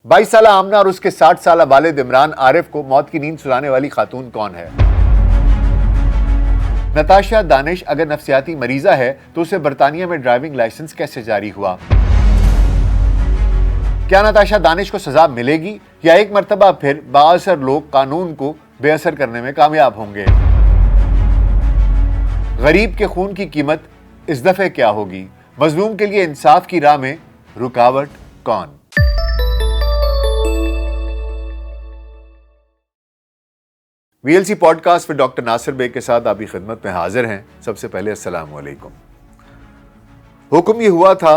22 سالہ آمنہ اور اس کے 60 سالہ والد عمران عارف کو موت کی نیند سلانے والی خاتون کون ہے؟ نتاشا دانش اگر نفسیاتی مریضہ ہے تو اسے برطانیہ میں ڈرائیونگ لائسنس کیسے جاری ہوا؟ کیا نتاشا دانش کو سزا ملے گی یا ایک مرتبہ پھر بااثر لوگ قانون کو بے اثر کرنے میں کامیاب ہوں گے؟ غریب کے خون کی قیمت اس دفعہ کیا ہوگی؟ مظلوم کے لیے انصاف کی راہ میں رکاوٹ کون؟ V L C podcast میں ڈاکٹر ناصر بیگ کے ساتھ آپ کی خدمت میں حاضر ہیں۔ سب سے پہلے السلام علیکم۔ حکم یہ ہوا تھا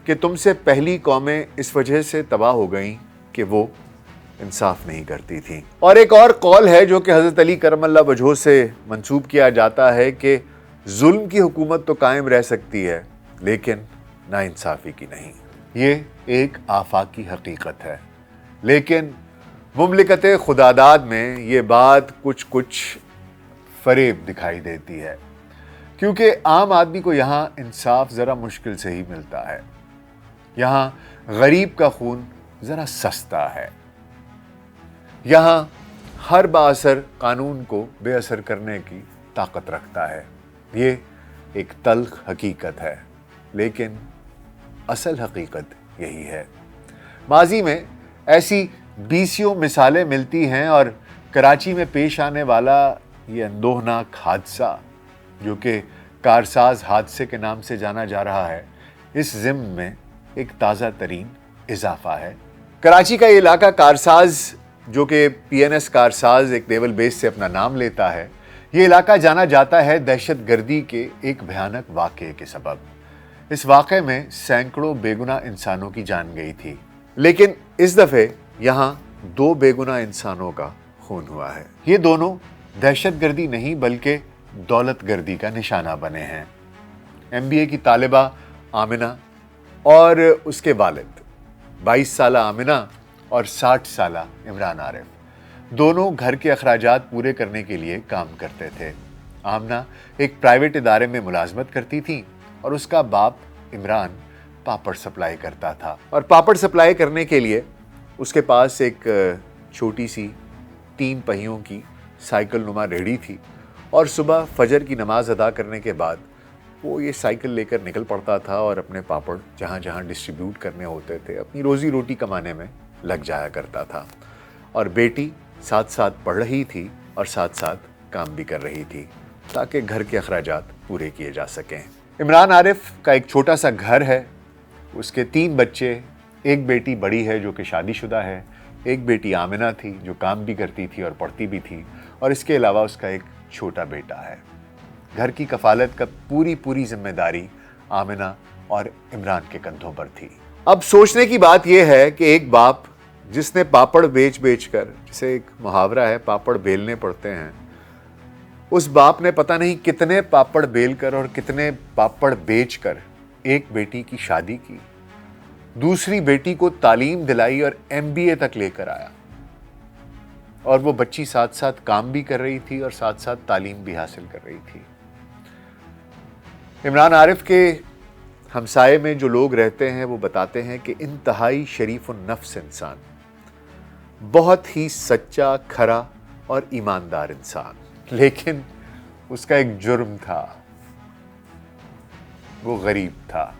کہ تم سے پہلی قومیں اس وجہ سے تباہ ہو گئیں کہ وہ انصاف نہیں کرتی تھیں۔ اور ایک اور قول ہے جو کہ حضرت علی کرم اللہ وجہہ سے منسوب کیا جاتا ہے کہ ظلم کی حکومت تو قائم رہ سکتی ہے لیکن ناانصافی کی نہیں۔ یہ ایک آفاقی حقیقت ہے، لیکن مملکت خداداد میں یہ بات کچھ فریب دکھائی دیتی ہے، کیونکہ عام آدمی کو یہاں انصاف ذرا مشکل سے ہی ملتا ہے۔ یہاں غریب کا خون ذرا سستا ہے۔ یہاں ہر بااثر قانون کو بے اثر کرنے کی طاقت رکھتا ہے۔ یہ ایک تلخ حقیقت ہے، لیکن اصل حقیقت یہی ہے۔ ماضی میں ایسی بیسیوں مثالیں ملتی ہیں، اور کراچی میں پیش آنے والا یہ اندوہناک حادثہ جو کہ کارساز حادثے کے نام سے جانا جا رہا ہے، اس ضمن میں ایک تازہ ترین اضافہ ہے۔ کراچی کا یہ علاقہ کارساز، جو کہ پی این ایس کارساز ایک نیول بیس سے اپنا نام لیتا ہے، یہ علاقہ جانا جاتا ہے دہشت گردی کے ایک بھیانک واقعے کے سبب۔ اس واقعے میں سینکڑوں بے گناہ انسانوں کی جان گئی تھی، لیکن اس دفعہ یہاں 2 بے گناہ انسانوں کا خون ہوا ہے۔ یہ دونوں دہشت گردی نہیں بلکہ دولت گردی کا نشانہ بنے ہیں۔ MBA کی طالبہ آمنہ اور اس کے والد، 22 سالہ آمنہ اور 60 سالہ عمران عارف، دونوں گھر کے اخراجات پورے کرنے کے لیے کام کرتے تھے۔ آمنہ ایک پرائیویٹ ادارے میں ملازمت کرتی تھی اور اس کا باپ عمران پاپڑ سپلائی کرتا تھا، اور پاپڑ سپلائی کرنے کے لیے اس کے پاس ایک چھوٹی سی 3 پہیوں کی سائیکل نما ریڑھی تھی، اور صبح فجر کی نماز ادا کرنے کے بعد وہ یہ سائیکل لے کر نکل پڑتا تھا اور اپنے پاپڑ جہاں جہاں ڈسٹریبیوٹ کرنے ہوتے تھے اپنی روزی روٹی کمانے میں لگ جایا کرتا تھا۔ اور بیٹی ساتھ ساتھ پڑھ رہی تھی اور ساتھ ساتھ کام بھی کر رہی تھی تاکہ گھر کے اخراجات پورے کیے جا سکیں۔ عمران عارف کا ایک چھوٹا سا گھر ہے، اس کے 3 بچے، ایک بیٹی بڑی ہے جو کہ شادی شدہ ہے، ایک بیٹی آمنہ تھی جو کام بھی کرتی تھی اور پڑھتی بھی تھی، اور اس کے علاوہ اس کا ایک چھوٹا بیٹا ہے۔ گھر کی کفالت کا پوری ذمہ داری آمنہ اور عمران کے کندھوں پر تھی۔ اب سوچنے کی بات یہ ہے کہ ایک باپ جس نے پاپڑ بیچ کر، جسے ایک محاورہ ہے پاپڑ بیلنے پڑتے ہیں، اس باپ نے پتہ نہیں کتنے پاپڑ بیل کر اور کتنے پاپڑ بیچ کر ایک بیٹی کی شادی کی، دوسری بیٹی کو تعلیم دلائی اور MBA تک لے کر آیا، اور وہ بچی ساتھ ساتھ کام بھی کر رہی تھی اور ساتھ ساتھ تعلیم بھی حاصل کر رہی تھی۔ عمران عارف کے ہمسائے میں جو لوگ رہتے ہیں وہ بتاتے ہیں کہ انتہائی شریف النفس انسان، بہت ہی سچا، کھرا اور ایماندار انسان، لیکن اس کا ایک جرم تھا، وہ غریب تھا،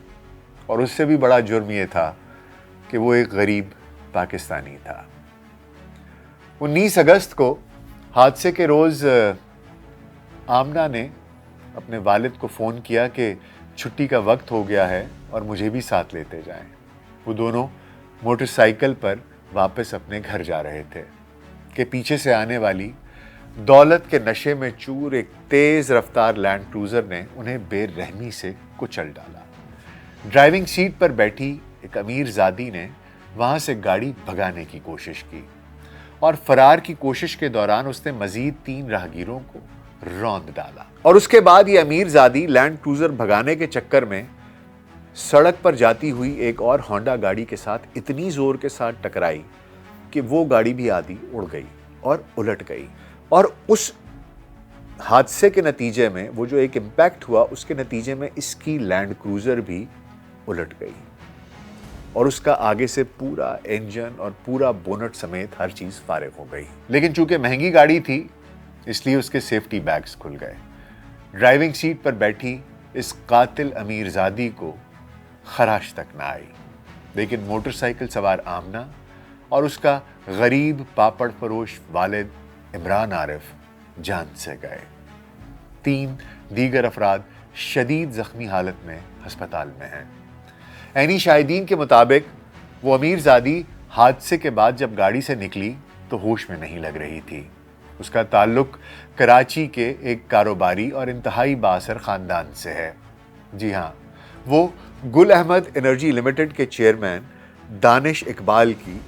اور اس سے بھی بڑا جرم یہ تھا کہ وہ ایک غریب پاکستانی تھا۔ 19 اگست کو حادثے کے روز آمنہ نے اپنے والد کو فون کیا کہ چھٹی کا وقت ہو گیا ہے اور مجھے بھی ساتھ لیتے جائیں۔ وہ دونوں موٹر سائیکل پر واپس اپنے گھر جا رہے تھے کہ پیچھے سے آنے والی دولت کے نشے میں چور ایک تیز رفتار لینڈ کروزر نے انہیں بے رحمی سے کچل ڈالا۔ ڈرائیونگ سیٹ پر بیٹھی ایک امیر زادی نے وہاں سے گاڑی بھگانے کی کوشش کی، اور فرار کی کوشش کے دوران اس نے مزید 3 راہگیروں کو روند ڈالا، اور اس کے بعد یہ امیر زادی لینڈ کروزر بھگانے کے چکر میں سڑک پر جاتی ہوئی ایک اور ہونڈا گاڑی کے ساتھ اتنی زور کے ساتھ ٹکرائی کہ وہ گاڑی بھی آدھی اڑ گئی اور الٹ گئی، اور اس حادثے کے نتیجے میں وہ جو ایک امپیکٹ ہوا اس کے نتیجے میں اس کی لینڈ کروزر بھی الٹ گئی۔ اور اس کا آگے سے پورا انجن اور پورا بونٹ سمیت ہر چیز فارغ ہو گئی. لیکن چونکہ مہنگی گاڑی تھی اس لیے اس کے سیفٹی بیگز کھل گئے. ڈرائیونگ سیٹ پر بیٹھی اس قاتل امیر زادی کو خراش تک نہ آئی. لیکن موٹر سائیکل سوار آمنہ اور اس کا غریب پاپڑ فروش والد عمران عارف جان سے گئے. 3 دیگر افراد شدید زخمی حالت میں ہسپتال میں ہیں. عینی شاہدین کے مطابق وہ امیر زادی حادثے کے بعد جب گاڑی سے نکلی تو ہوش میں نہیں لگ رہی تھی. اس کا تعلق کراچی کے ایک کاروباری اور انتہائی بااثر خاندان سے ہے. جی ہاں، وہ گل احمد انرجی لمیٹڈ کے چیئرمین دانش اقبال کی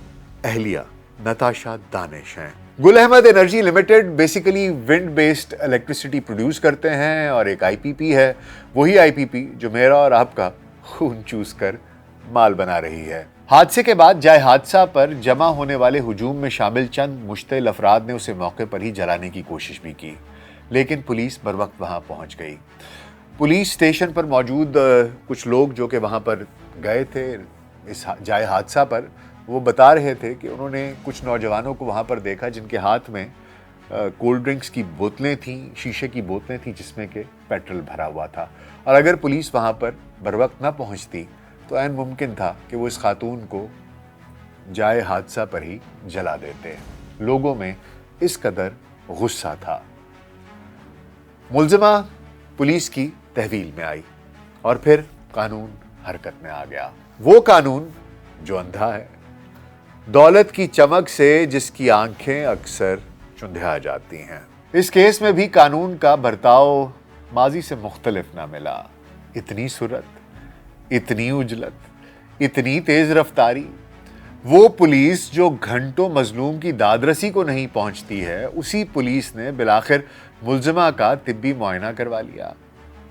اہلیہ نتاشا دانش ہیں. گل احمد انرجی لمیٹڈ بیسیکلی ونڈ بیسڈ الیکٹریسٹی پروڈیوس کرتے ہیں اور ایک آئی پی پی ہے، وہی آئی پی پی جو میرا اور آپ کا خون چوس کر مال بنا رہی ہے. حادثے کے بعد جائے حادثہ پر جمع ہونے والے ہجوم میں شامل چند مشتعل افراد نے اسے موقع پر ہی جلانے کی کوشش بھی کی، لیکن پولیس بر وقت وہاں پہنچ گئی. پولیس اسٹیشن پر موجود کچھ لوگ جو کہ وہاں پر گئے تھے اس جائے حادثہ پر، وہ بتا رہے تھے کہ انہوں نے کچھ نوجوانوں کو وہاں پر دیکھا جن کے ہاتھ میں کولڈ ڈرنکس کی بوتلیں تھیں، شیشے کی بوتلیں تھیں جس میں کہ پیٹرول بھرا ہوا تھا. اور اگر پولیس وہاں پر بر وقت نہ پہنچتی تو عین ممکن تھا کہ وہ اس خاتون کو جائے حادثہ پر ہی جلا دیتے. لوگوں میں اس قدر غصہ تھا. ملزمہ پولیس کی تحویل میں آئی اور پھر قانون حرکت میں آ گیا. وہ قانون جو اندھا ہے، دولت کی چمک سے جس کی آنکھیں اکثر چندھیا جاتی ہیں. اس کیس میں بھی قانون کا برتاؤ ماضی سے مختلف نہ ملا. اتنی سرعت، اتنی عجلت، اتنی تیز رفتاری. وہ پولیس جو گھنٹوں مظلوم کی دادرسی کو نہیں پہنچتی ہے، اسی پولیس نے بالآخر ملزمہ کا طبی معائنہ کروا لیا.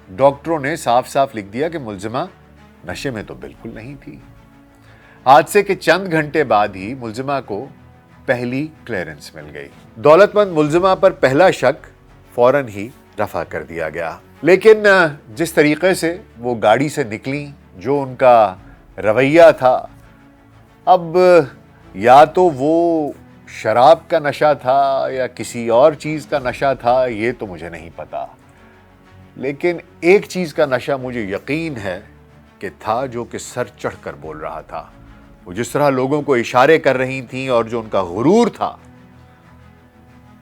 ڈاکٹروں نے صاف صاف لکھ دیا کہ ملزمہ نشے میں تو بالکل نہیں تھی. حادثے کے چند گھنٹے بعد ہی ملزمہ کو پہلی کلیئرنس مل گئی. دولت مند ملزمہ پر پہلا شک فوراً ہی رفع کر دیا گیا. لیکن جس طریقے سے وہ گاڑی سے نکلیں، جو ان کا رویہ تھا، اب یا تو وہ شراب کا نشہ تھا یا کسی اور چیز کا نشہ تھا، یہ تو مجھے نہیں پتا. لیکن ایک چیز کا نشہ مجھے یقین ہے کہ تھا، جو کہ سر چڑھ کر بول رہا تھا. وہ جس طرح لوگوں کو اشارے کر رہی تھیں اور جو ان کا غرور تھا،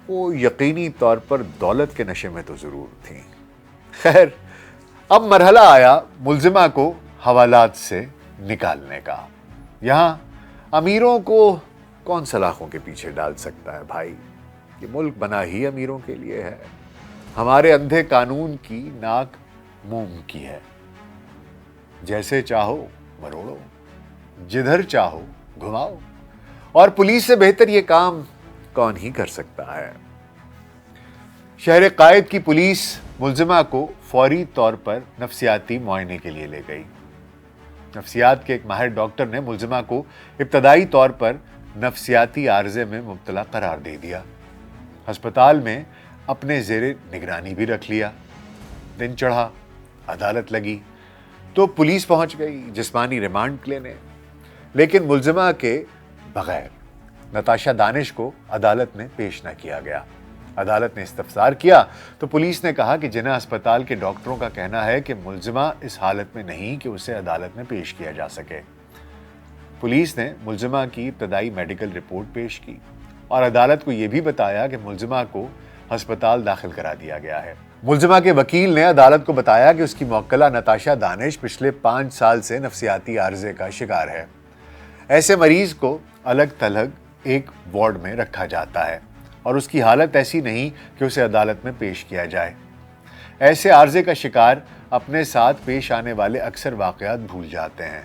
وہ یقینی طور پر دولت کے نشے میں تو ضرور تھیں. خیر، اب مرحلہ آیا ملزمہ کو حوالات سے نکالنے کا. یہاں امیروں کو کون سلاخوں کے پیچھے ڈال سکتا ہے بھائی؟ یہ ملک بنا ہی امیروں کے لیے ہے. ہمارے اندھے قانون کی ناک موم کی ہے. جیسے چاہو مروڑو، جدھر چاہو گھماؤ، اور پولیس سے بہتر یہ کام کون ہی کر سکتا ہے. شہر قائد کی پولیس ملزمہ کو فوری طور پر نفسیاتی معائنے کے لیے لے گئی. نفسیات کے ایک ماہر ڈاکٹر نے ملزمہ کو ابتدائی طور پر نفسیاتی عارضے میں مبتلا قرار دے دیا. ہسپتال میں اپنے زیر نگرانی بھی رکھ لیا. دن چڑھا، عدالت لگی تو پولیس پہنچ گئی جسمانی ریمانڈ لینے. لیکن ملزمہ کے بغیر نتاشا دانش کو عدالت میں پیش نہ کیا گیا. عدالت نے استفسار کیا تو پولیس نے کہا کہ جناح اسپتال کے ڈاکٹروں کا کہنا ہے کہ ملزمہ اس حالت میں نہیں کہ اسے عدالت میں پیش کیا جا سکے. پولیس نے ملزمہ کی ابتدائی میڈیکل رپورٹ پیش کی اور عدالت کو یہ بھی بتایا کہ ملزمہ کو ہسپتال داخل کرا دیا گیا ہے. ملزمہ کے وکیل نے عدالت کو بتایا کہ اس کی موکلہ نتاشا دانش پچھلے 5 سال سے نفسیاتی عارضے کا شکار ہے. ایسے مریض کو الگ تھلگ ایک وارڈ میں رکھا جاتا ہے اور اس کی حالت ایسی نہیں کہ اسے عدالت میں پیش کیا جائے. ایسے عارضے کا شکار اپنے ساتھ پیش آنے والے اکثر واقعات بھول جاتے ہیں.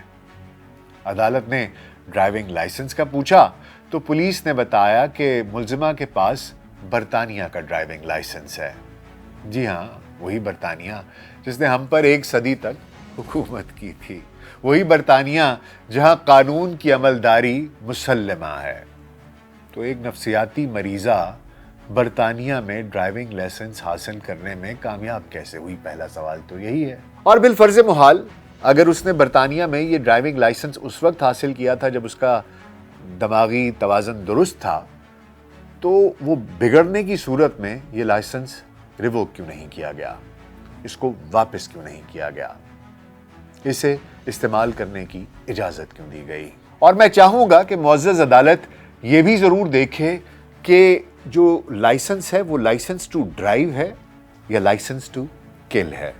عدالت نے ڈرائیونگ لائسنس کا پوچھا تو پولیس نے بتایا کہ ملزمہ کے پاس برطانیہ کا ڈرائیونگ لائسنس ہے. جی ہاں، وہی برطانیہ جس نے ہم پر 1 صدی تک حکومت کی تھی. وہی برطانیہ جہاں قانون کی عملداری مسلمہ ہے. تو ایک نفسیاتی مریضہ برطانیہ میں ڈرائیونگ لائسنس حاصل کرنے میں کامیاب کیسے ہوئی؟ پہلا سوال تو یہی ہے. اور بالفرض محال اگر اس نے برطانیہ میں یہ ڈرائیونگ لائسنس اس وقت حاصل کیا تھا جب اس کا دماغی توازن درست تھا، تو وہ بگڑنے کی صورت میں یہ لائسنس ریووک کیوں نہیں کیا گیا؟ اس کو واپس کیوں نہیں کیا گیا؟ اسے استعمال کرنے کی اجازت کیوں دی گئی؟ اور میں چاہوں گا کہ معزز عدالت یہ بھی ضرور دیکھے کہ جو لائسنس ہے وہ لائسنس ٹو ڈرائیو ہے یا لائسنس ٹو کل ہے،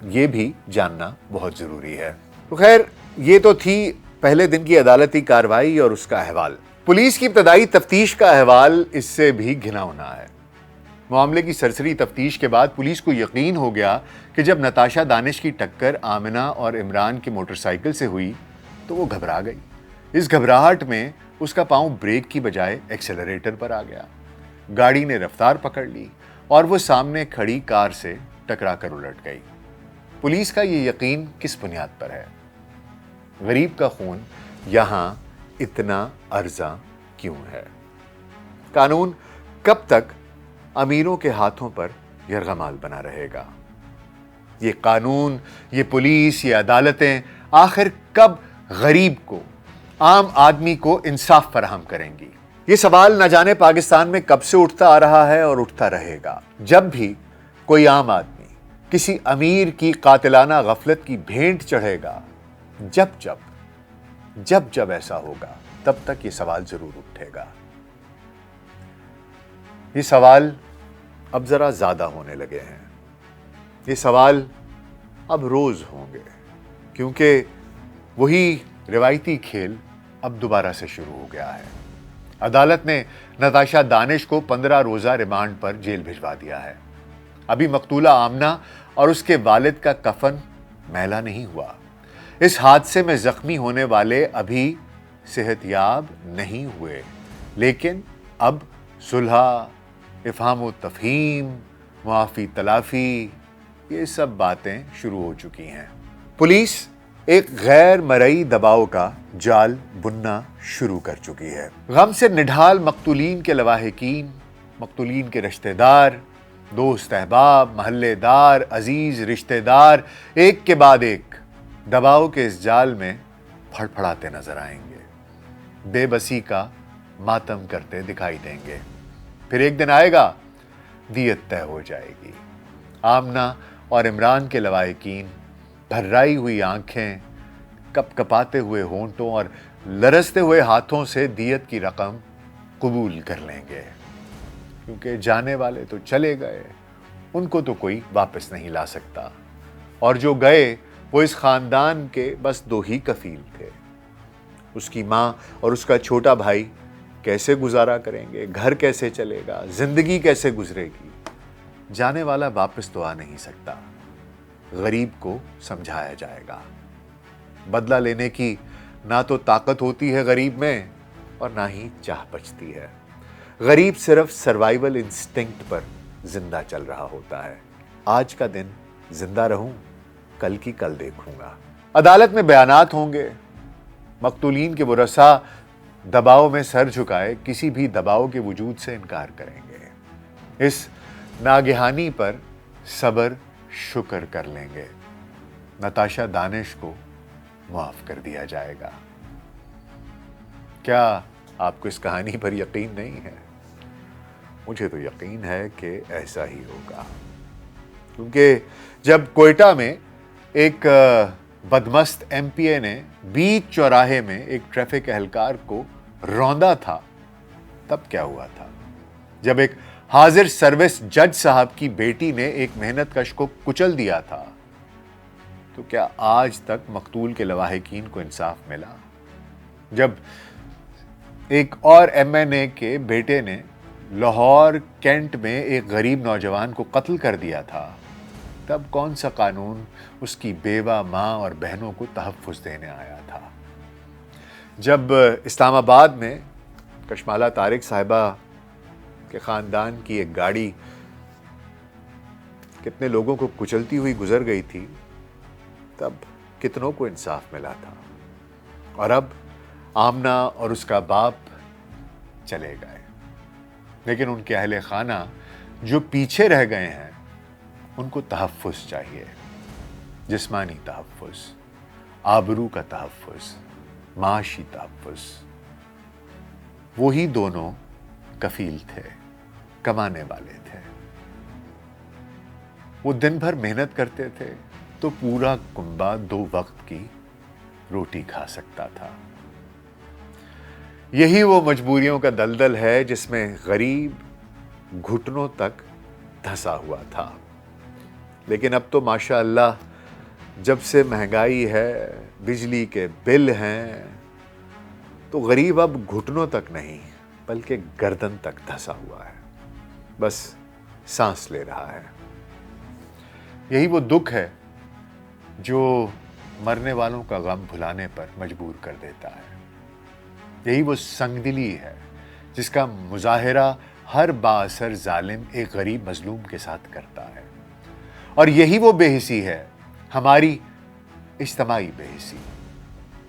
یہ بھی جاننا بہت ضروری ہے۔ تو خیر، یہ تو تھی پہلے دن کی عدالتی کارروائی اور اس کا احوال۔ پولیس کی ابتدائی تفتیش کا احوال اس سے بھی گھناؤنا ہے۔ معاملے کی سرسری تفتیش کے بعد پولیس کو یقین ہو گیا کہ جب نتاشا دانش کی ٹکر آمنہ اور عمران کی موٹر سائیکل سے ہوئی تو وہ گھبرا گئی۔ اس گھبراہٹ میں اس کا پاؤں بریک کی بجائے ایکسلریٹر پر آ گیا، گاڑی نے رفتار پکڑ لی اور وہ سامنے کھڑی کار سے ٹکرا کر الٹ گئی۔ پولیس کا یہ یقین کس بنیاد پر ہے؟ غریب کا خون یہاں اتنا ارزاں کیوں ہے؟ قانون کب تک امیروں کے ہاتھوں پر یرغمال بنا رہے گا؟ یہ قانون، یہ پولیس، یہ عدالتیں آخر کب غریب کو، عام آدمی کو انصاف فراہم کریں گی؟ یہ سوال نہ جانے پاکستان میں کب سے اٹھتا آ رہا ہے اور اٹھتا رہے گا۔ جب بھی کوئی عام آدمی کسی امیر کی قاتلانہ غفلت کی بھینٹ چڑھے گا، جب ایسا ہوگا، تب تک یہ سوال ضرور اٹھے گا۔ یہ سوال اب ذرا زیادہ ہونے لگے ہیں۔ یہ سوال اب روز ہوں گے، کیونکہ وہی روایتی کھیل اب دوبارہ سے شروع ہو گیا ہے۔ عدالت نے نتاشا دانش کو 15 روزہ ریمانڈ پر جیل بھجوا دیا ہے۔ ابھی مقتولہ آمنہ اور اس کے والد کا کفن میلا نہیں ہوا۔ اس حادثے میں زخمی ہونے والے ابھی صحت یاب نہیں ہوئے، لیکن اب صلح، افہام و تفہیم، معافی تلافی، یہ سب باتیں شروع ہو چکی ہیں۔ پولیس ایک غیر مرئی دباؤ کا جال بننا شروع کر چکی ہے۔ غم سے نڈھال مقتولین کے لواحقین، مقتولین کے رشتہ دار، دوست احباب، محلے دار، عزیز رشتہ دار ایک کے بعد ایک دباؤ کے اس جال میں پھڑ پھڑاتے نظر آئیں گے، بے بسی کا ماتم کرتے دکھائی دیں گے۔ پھر ایک دن آئے گا، دیت طے ہو جائے گی۔ آمنہ اور عمران کے لواحقین بھرائی ہوئی آنکھیں، کپ کپاتے ہوئے ہونٹوں اور لرزتے ہوئے ہاتھوں سے دیت کی رقم قبول کر لیں گے، کیونکہ جانے والے تو چلے گئے، ان کو تو کوئی واپس نہیں لا سکتا، اور جو گئے وہ اس خاندان کے بس 2 ہی کفیل تھے۔ اس کی ماں اور اس کا چھوٹا بھائی کیسے گزارا کریں گے؟ گھر کیسے چلے گا؟ زندگی کیسے گزرے گی؟ جانے والا واپس تو آ نہیں سکتا۔ غریب کو سمجھایا جائے گا۔ بدلہ لینے کی نہ تو طاقت ہوتی ہے غریب میں، اور نہ ہی چاہ بچتی ہے۔ غریب صرف سروائیول انسٹنکٹ پر زندہ چل رہا ہوتا ہے۔ آج کا دن زندہ رہوں، کل کی کل دیکھوں گا۔ عدالت میں بیانات ہوں گے۔ مقتولین کے ورثاء دباؤ میں سر جھکائے کسی بھی دباؤ کے وجود سے انکار کریں گے۔ اس ناگہانی پر صبر شکر کر لیں گے۔ نتاشا دانش کو معاف کر دیا جائے گا۔ کیا آپ کو اس کہانی پر یقین نہیں ہے؟ مجھے تو یقین ہے کہ ایسا ہی ہوگا، کیونکہ جب کوئٹہ میں ایک بدمست ایم پی اے نے بیچ چوراہے میں ایک ٹریفک اہلکار کو روندا تھا، تب کیا ہوا تھا؟ جب ایک حاضر سروس جج صاحب کی بیٹی نے ایک محنت کش کو کچل دیا تھا، تو کیا آج تک مقتول کے لواحقین کو انصاف ملا؟ جب ایک اور ایم این اے کے بیٹے نے لاہور کینٹ میں ایک غریب نوجوان کو قتل کر دیا تھا، تب کون سا قانون اس کی بیوہ ماں اور بہنوں کو تحفظ دینے آیا تھا؟ جب اسلام آباد میں کشمالہ طارق صاحبہ کے خاندان کی ایک گاڑی کتنے لوگوں کو کچلتی ہوئی گزر گئی تھی، تب کتنوں کو انصاف ملا تھا؟ اور اب آمنہ اور اس کا باپ چلے گئے، لیکن ان کے اہل خانہ جو پیچھے رہ گئے ہیں، ان کو تحفظ چاہیے۔ جسمانی تحفظ، آبرو کا تحفظ، معاشی تحفظ، وہی دونوں کفیل تھے، کمانے والے تھے۔ وہ دن بھر محنت کرتے تھے تو پورا کنبہ 2 وقت کی روٹی کھا سکتا تھا۔ یہی وہ مجبوریوں کا دلدل ہے جس میں غریب گھٹنوں تک دھسا ہوا تھا۔ لیکن اب تو ماشاء اللہ جب سے مہنگائی ہے، بجلی کے بل ہیں، تو غریب اب گھٹنوں تک نہیں بلکہ گردن تک دھسا ہوا ہے، بس سانس لے رہا ہے۔ یہی وہ دکھ ہے جو مرنے والوں کا غم بھلانے پر مجبور کر دیتا ہے۔ یہی وہ سنگ دلی ہے جس کا مظاہرہ ہر بااثر ظالم ایک غریب مظلوم کے ساتھ کرتا ہے۔ اور یہی وہ بے حسی ہے، ہماری اجتماعی بے حسی،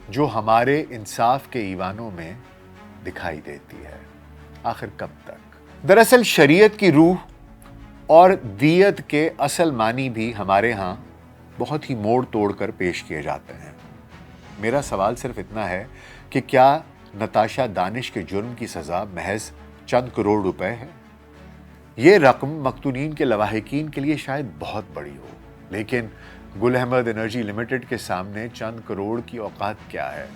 جو ہمارے انصاف کے ایوانوں میں دکھائی دیتی ہے۔ آخر کب تک؟ دراصل شریعت کی روح اور دیت کے اصل معنی بھی ہمارے ہاں بہت ہی موڑ توڑ کر پیش کیے جاتے ہیں۔ میرا سوال صرف اتنا ہے کہ کیا نتاشا دانش کے جرم کی سزا محض چند کروڑ روپے ہے؟ یہ رقم مقتولین کے لواحقین کے لیے شاید بہت بڑی ہو، لیکن گل احمد انرجی لمیٹڈ کے سامنے چند کروڑ کی اوقات کیا ہے؟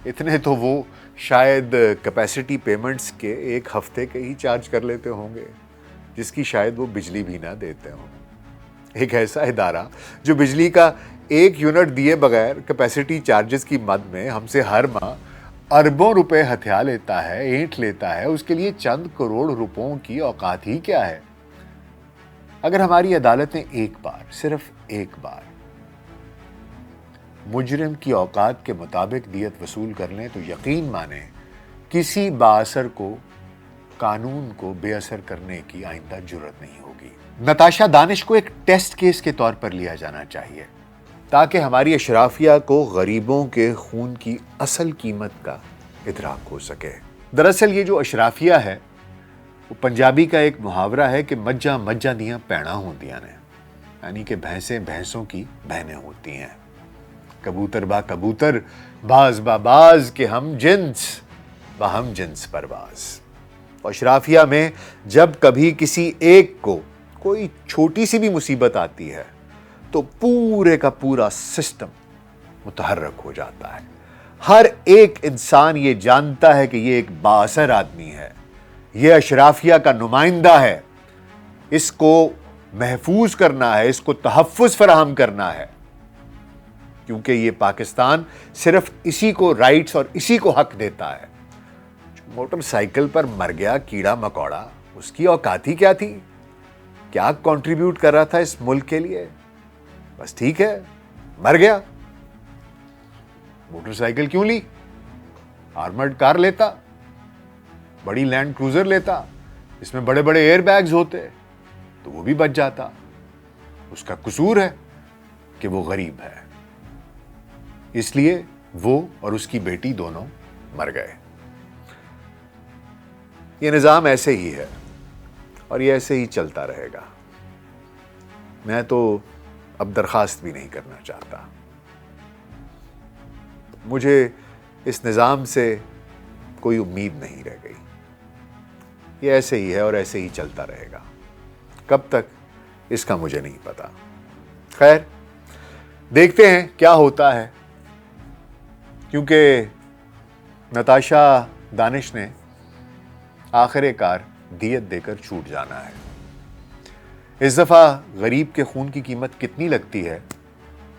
اتنے تو وہ شاید کیپیسٹی پیمنٹس کے 1 ہفتے کے ہی چارج کر لیتے ہوں گے، جس کی شاید وہ بجلی بھی نہ دیتے ہوں۔ ایک ایسا ادارہ جو بجلی کا 1 یونٹ دیے بغیر کیپیسٹی چارجز کی مد میں ہم سے ہر ماہ اربوں روپے ہتھیا لیتا ہے، اینٹ لیتا ہے، اس کے لیے چند کروڑ روپوں کی اوقات ہی کیا ہے؟ اگر ہماری عدالتیں ایک بار، صرف ایک بار مجرم کی اوقات کے مطابق دیت وصول کر لیں تو یقین مانیں کسی بااثر کو قانون کو بے اثر کرنے کی آئندہ جرت نہیں ہوگی۔ نتاشا دانش کو ایک ٹیسٹ کیس کے طور پر لیا جانا چاہیے تاکہ ہماری اشرافیہ کو غریبوں کے خون کی اصل قیمت کا ادراک ہو سکے۔ دراصل یہ جو اشرافیہ ہے وہ پنجابی کا ایک محاورہ ہے کہ مجھا مجھا دیاں پیڑاں ہوندیاں نے، یعنی کہ بھینسیں بھینسوں کی بہنیں ہوتی ہیں، کبوتر با کبوتر، باز با باز کے ہم جنس با ہم جنس پرواز۔ اشرافیہ میں جب کبھی کسی ایک کو کوئی چھوٹی سی بھی مصیبت آتی ہے تو پورے کا پورا سسٹم متحرک ہو جاتا ہے۔ ہر ایک انسان یہ جانتا ہے کہ یہ ایک بااثر آدمی ہے، یہ اشرافیہ کا نمائندہ ہے، اس کو محفوظ کرنا ہے، اس کو تحفظ فراہم کرنا ہے، کیونکہ یہ پاکستان صرف اسی کو رائٹس اور اسی کو حق دیتا ہے۔ موٹر سائیکل پر مر گیا کیڑا مکوڑا، اس کی اوقات ہی کیا تھی؟ کیا کنٹریبیوٹ کر رہا تھا اس ملک کے لیے؟ بس ٹھیک ہے، مر گیا، موٹر سائیکل کیوں لی؟ آرمرڈ کار لیتا، بڑی لینڈ کروزر لیتا، اس میں بڑے بڑے ایئر بیگز ہوتے تو وہ بھی بچ جاتا۔ اس کا قصور ہے کہ وہ غریب ہے، اس لیے وہ اور اس کی بیٹی دونوں مر گئے۔ یہ نظام ایسے ہی ہے اور یہ ایسے ہی چلتا رہے گا۔ میں تو اب درخواست بھی نہیں کرنا چاہتا۔ مجھے اس نظام سے کوئی امید نہیں رہ گئی۔ یہ ایسے ہی ہے اور ایسے ہی چلتا رہے گا۔ کب تک اس کا مجھے نہیں پتا۔ خیر، دیکھتے ہیں کیا ہوتا ہے، کیونکہ نتاشا دانش نے آخر کار دیت دے کر چھوٹ جانا ہے۔ اس دفعہ غریب کے خون کی قیمت کتنی لگتی ہے،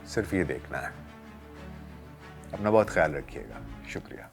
صرف یہ دیکھنا ہے۔ اپنا بہت خیال رکھیے گا۔ شکریہ۔